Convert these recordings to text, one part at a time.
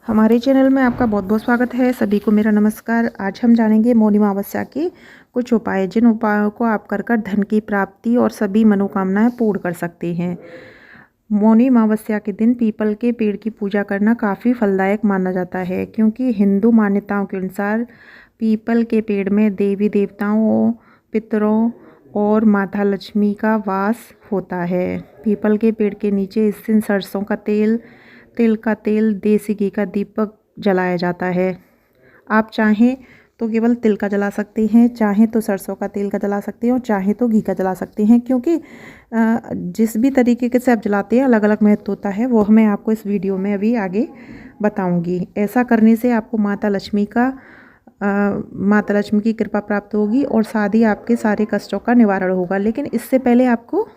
हमारे चैनल में आपका बहुत बहुत स्वागत है। सभी को मेरा नमस्कार। आज हम जानेंगे मौनी अमावस्या के कुछ उपाय, जिन उपायों को आप कर धन की प्राप्ति और सभी मनोकामनाएं पूर्ण कर सकते हैं। मौनी अमावस्या के दिन पीपल के पेड़ की पूजा करना काफ़ी फलदायक माना जाता है, क्योंकि हिंदू मान्यताओं के अनुसार पीपल के पेड़ में देवी देवताओं, पितरों और माता लक्ष्मी का वास होता है। पीपल के पेड़ के नीचे इस दिन सरसों का तेल, तिल का तेल, देसी घी का दीपक जलाया जाता है। आप चाहें तो केवल तिल का जला सकते हैं, चाहें तो सरसों का तेल का जला सकते हैं और चाहें तो घी का जला सकते हैं, क्योंकि जिस भी तरीके से आप जलाते हैं अलग अलग महत्व होता है। वो मैं आपको इस वीडियो में अभी आगे बताऊंगी। ऐसा करने से आपको माता लक्ष्मी की कृपा प्राप्त होगी और साथ ही आपके सारे कष्टों का निवारण होगा। लेकिन इससे पहले आपको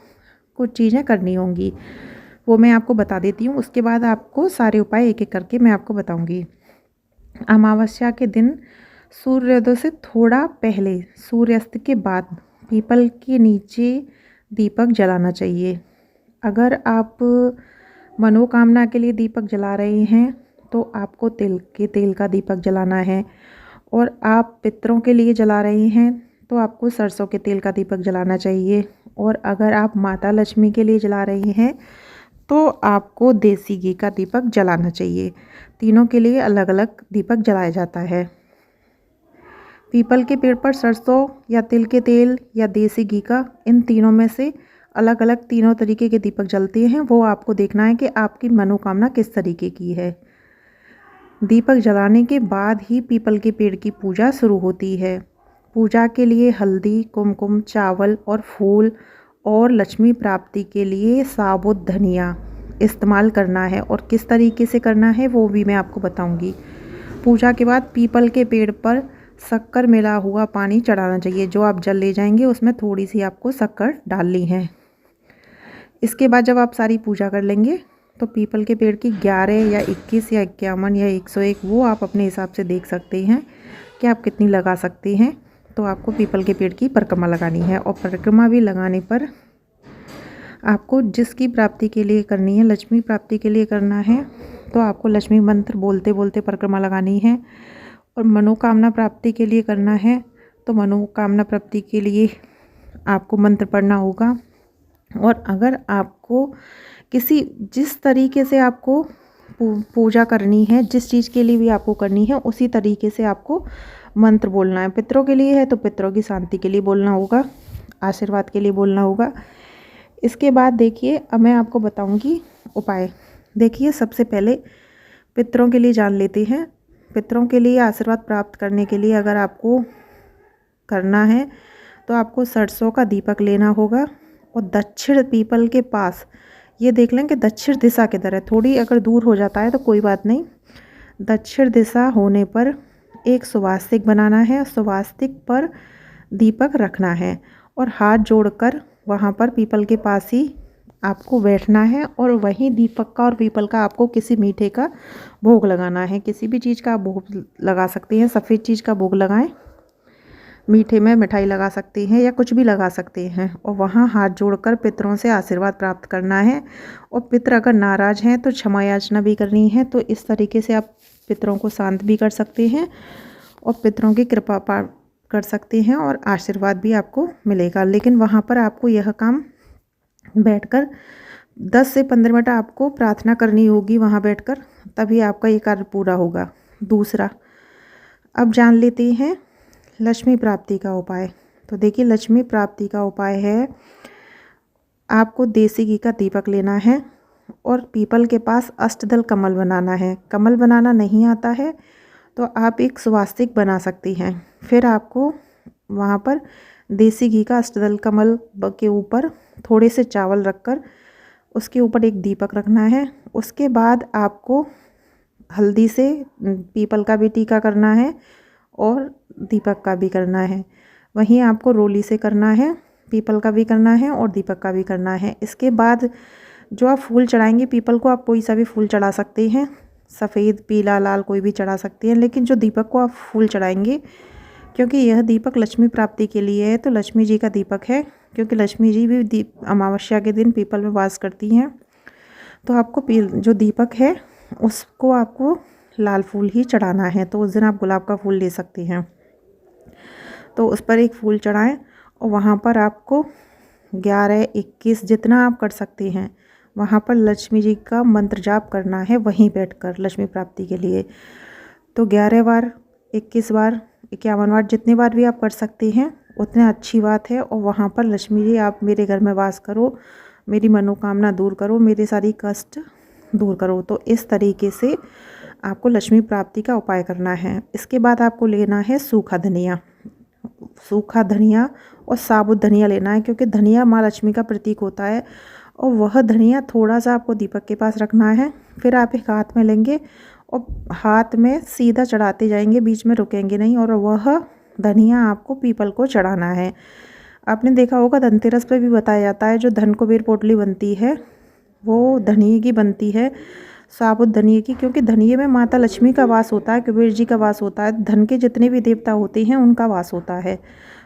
कुछ चीज़ें करनी होंगी, वो मैं आपको बता देती हूँ। उसके बाद आपको सारे उपाय एक एक करके मैं आपको बताऊंगी। अमावस्या के दिन सूर्योदय से थोड़ा पहले, सूर्यास्त के बाद पीपल के नीचे दीपक जलाना चाहिए। अगर आप मनोकामना के लिए दीपक जला रहे हैं तो आपको तेल का दीपक जलाना है, और आप पितरों के लिए जला रहे हैं तो आपको सरसों के तेल का दीपक जलाना चाहिए। और अगर आप माता लक्ष्मी के लिए जला रहे हैं तो आपको देसी घी का दीपक जलाना चाहिए। तीनों के लिए अलग अलग दीपक जलाया जाता है। पीपल के पेड़ पर सरसों या तिल के तेल या देसी घी का, इन तीनों में से अलग अलग तीनों तरीके के दीपक जलते हैं। वो आपको देखना है कि आपकी मनोकामना किस तरीके की है। दीपक जलाने के बाद ही पीपल के पेड़ की पूजा शुरू होती है। पूजा के लिए हल्दी, कुमकुम, चावल और फूल और लक्ष्मी प्राप्ति के लिए साबुत धनिया इस्तेमाल करना है, और किस तरीके से करना है वो भी मैं आपको बताऊंगी। पूजा के बाद पीपल के पेड़ पर शक्कर मिला हुआ पानी चढ़ाना चाहिए। जो आप जल ले जाएंगे उसमें थोड़ी सी आपको शक्कर डालनी है। इसके बाद जब आप सारी पूजा कर लेंगे तो पीपल के पेड़ की 11 या 21 या 51 या 101, वो आप अपने हिसाब से देख सकते हैं कि आप कितनी लगा सकते हैं। तो आपको पीपल के पेड़ की परिक्रमा लगानी है, और परिक्रमा भी लगाने पर आपको जिसकी प्राप्ति के लिए करनी है, लक्ष्मी प्राप्ति के लिए करना है, तो आपको लक्ष्मी मंत्र बोलते बोलते परिक्रमा लगानी है। और मनोकामना प्राप्ति के लिए करना है तो मनोकामना प्राप्ति के लिए आपको मंत्र पढ़ना होगा। और अगर आपको जिस तरीके से आपको पूजा करनी है, जिस चीज़ के लिए भी आपको करनी है, उसी तरीके से आपको मंत्र बोलना है। पितरों के लिए है तो पितरों की शांति के लिए बोलना होगा, आशीर्वाद के लिए बोलना होगा। इसके बाद देखिए, अब मैं आपको बताऊंगी उपाय। देखिए, सबसे पहले पितरों के लिए जान लेते हैं। पितरों के लिए आशीर्वाद प्राप्त करने के लिए अगर आपको करना है तो आपको सरसों का दीपक लेना होगा, और दक्षिण पीपल के पास, ये देख लें कि दक्षिण दिशा किधर है। थोड़ी अगर दूर हो जाता है तो कोई बात नहीं। दक्षिण दिशा होने पर एक स्वास्तिक बनाना है, स्वास्तिक पर दीपक रखना है, और हाथ जोड़कर वहाँ पर पीपल के पास ही आपको बैठना है, और वहीं दीपक का और पीपल का आपको किसी मीठे का भोग लगाना है। किसी भी चीज़ का भोग लगा सकते हैं, सफ़ेद चीज़ का भोग लगाएं, मीठे में मिठाई लगा सकते हैं या कुछ भी लगा सकते हैं, और वहाँ हाथ जोड़कर पितरों से आशीर्वाद प्राप्त करना है। और पितर अगर नाराज़ हैं तो क्षमा याचना भी करनी है। तो इस तरीके से आप पितरों को शांत भी कर सकते हैं और पितरों की कृपा कर सकते हैं, और आशीर्वाद भी आपको मिलेगा। लेकिन वहाँ पर आपको यह काम बैठकर 10 से 15 मिनट आपको प्रार्थना करनी होगी वहाँ बैठकर, तभी आपका ये कार्य पूरा होगा। दूसरा, अब जान लेते हैं लक्ष्मी प्राप्ति का उपाय। तो देखिए, लक्ष्मी प्राप्ति का उपाय है, आपको देसी घी का दीपक लेना है और पीपल के पास अष्टदल कमल बनाना है। कमल बनाना नहीं आता है तो आप एक स्वास्तिक बना सकती हैं। फिर आपको वहाँ पर देसी घी का अष्टदल कमल के ऊपर थोड़े से चावल रखकर उसके ऊपर एक दीपक रखना है। उसके बाद आपको हल्दी से पीपल का भी टीका करना है और दीपक का भी करना है। वहीं आपको रोली से करना है, पीपल का भी करना है और दीपक का भी करना है। इसके बाद जो आप फूल चढ़ाएंगे पीपल को, आप कोई सा भी फूल चढ़ा सकते हैं, सफ़ेद, पीला, लाल कोई भी चढ़ा सकते हैं। लेकिन जो दीपक को आप फूल चढ़ाएंगे, क्योंकि यह दीपक लक्ष्मी प्राप्ति के लिए है, तो लक्ष्मी जी का दीपक है, क्योंकि लक्ष्मी जी भी अमावस्या के दिन पीपल में वास करती हैं। तो आपको जो दीपक है उसको आपको लाल फूल ही चढ़ाना है, तो उस दिन आप गुलाब का फूल ले सकते हैं। तो उस पर एक फूल चढ़ाएं और वहाँ पर आपको 11, 21 जितना आप कर सकते हैं वहाँ पर लक्ष्मी जी का मंत्र जाप करना है, वहीं बैठकर लक्ष्मी प्राप्ति के लिए। तो 11 बार, 21 बार, 51 बार, जितनी बार भी आप कर सकते हैं उतने अच्छी बात है। और वहाँ पर लक्ष्मी जी आप मेरे घर में वास करो, मेरी मनोकामना दूर करो, मेरे सारी कष्ट दूर करो। तो इस तरीके से आपको लक्ष्मी प्राप्ति का उपाय करना है। इसके बाद आपको लेना है सूखा धनिया। सूखा धनिया और साबुत धनिया लेना है, क्योंकि धनिया माँ लक्ष्मी का प्रतीक होता है। और वह धनिया थोड़ा सा आपको दीपक के पास रखना है। फिर आप एक हाथ में लेंगे और हाथ में सीधा चढ़ाते जाएंगे, बीच में रुकेंगे नहीं। और वह धनिया आपको पीपल को चढ़ाना है। आपने देखा होगा धनतेरस पे भी बताया जाता है, जो धन कुबेर पोटली बनती है वो धनिये की बनती है, साबुत धनिये की, क्योंकि धनिये में माता लक्ष्मी का वास होता है, कुबेर जी का वास होता है, धन के जितने भी देवता होते हैं उनका वास होता है।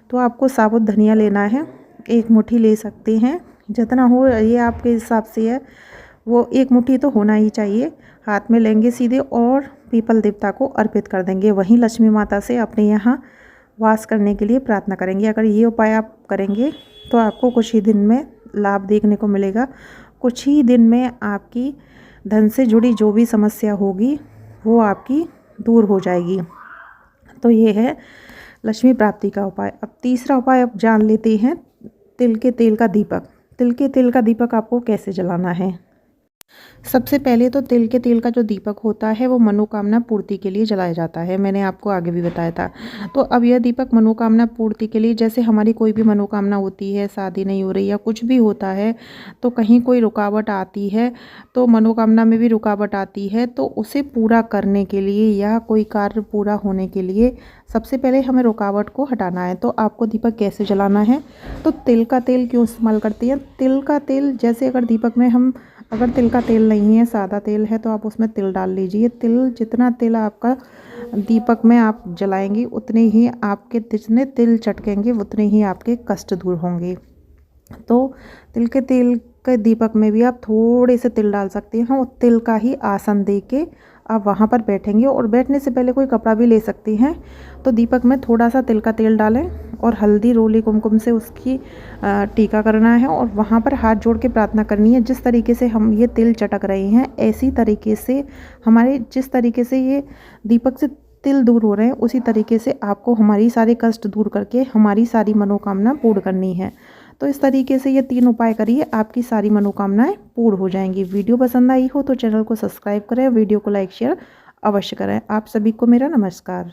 तो आपको साबुत धनिया लेना है, 1 मुट्ठी ले सकते हैं, जितना हो ये आपके हिसाब से है, वो 1 मुट्ठी तो होना ही चाहिए। हाथ में लेंगे सीधे और पीपल देवता को अर्पित कर देंगे। वहीं लक्ष्मी माता से अपने यहाँ वास करने के लिए प्रार्थना करेंगे। अगर ये उपाय आप करेंगे तो आपको कुछ ही दिन में लाभ देखने को मिलेगा। कुछ ही दिन में आपकी धन से जुड़ी जो भी समस्या होगी वो आपकी दूर हो जाएगी। तो ये है लक्ष्मी प्राप्ति का उपाय। अब तीसरा उपाय अब जान लेते हैं, तिल के तेल का दीपक। तिल के तेल का दीपक आपको कैसे जलाना है। सबसे पहले तो तिल के तेल का जो दीपक होता है वो मनोकामना पूर्ति के लिए जलाया जाता है, मैंने आपको आगे भी बताया था। तो अब यह दीपक मनोकामना पूर्ति के लिए, जैसे हमारी कोई भी मनोकामना होती है, शादी नहीं हो रही या कुछ भी होता है, तो कहीं कोई रुकावट आती है, तो मनोकामना में भी रुकावट आती है, तो उसे पूरा करने के लिए या कोई कार्य पूरा होने के लिए सबसे पहले हमें रुकावट को हटाना है। तो आपको दीपक कैसे जलाना है, तो तिल का तेल क्यों इस्तेमाल करते हैं। तिल का तेल, जैसे अगर दीपक में अगर तिल का तेल नहीं है, सादा तेल है, तो आप उसमें तिल डाल लीजिए। तिल, जितना तिल आपका दीपक में आप जलाएंगे उतने ही आपके, जितने तिल चटकेंगे उतने ही आपके कष्ट दूर होंगे। तो तिल के तेल के दीपक में भी आप थोड़े से तिल डाल सकते हैं और तिल का ही आसन दे के आप वहाँ पर बैठेंगे। और बैठने से पहले कोई कपड़ा भी ले सकते हैं। तो दीपक में थोड़ा सा तिल का तेल डालें और हल्दी, रोली, कुमकुम से उसकी टीका करना है और वहाँ पर हाथ जोड़ के प्रार्थना करनी है। जिस तरीके से हम ये तिल चटक रहे हैं, ऐसी तरीके से जिस तरीके से ये दीपक से तिल दूर हो रहे हैं, उसी तरीके से आपको हमारी सारे कष्ट दूर करके हमारी सारी मनोकामना पूर्ण करनी है। तो इस तरीके से ये 3 उपाय करिए, आपकी सारी मनोकामनाएं पूर्ण हो जाएंगी। वीडियो पसंद आई हो तो चैनल को सब्सक्राइब करें, वीडियो को लाइक शेयर अवश्य करें। आप सभी को मेरा नमस्कार।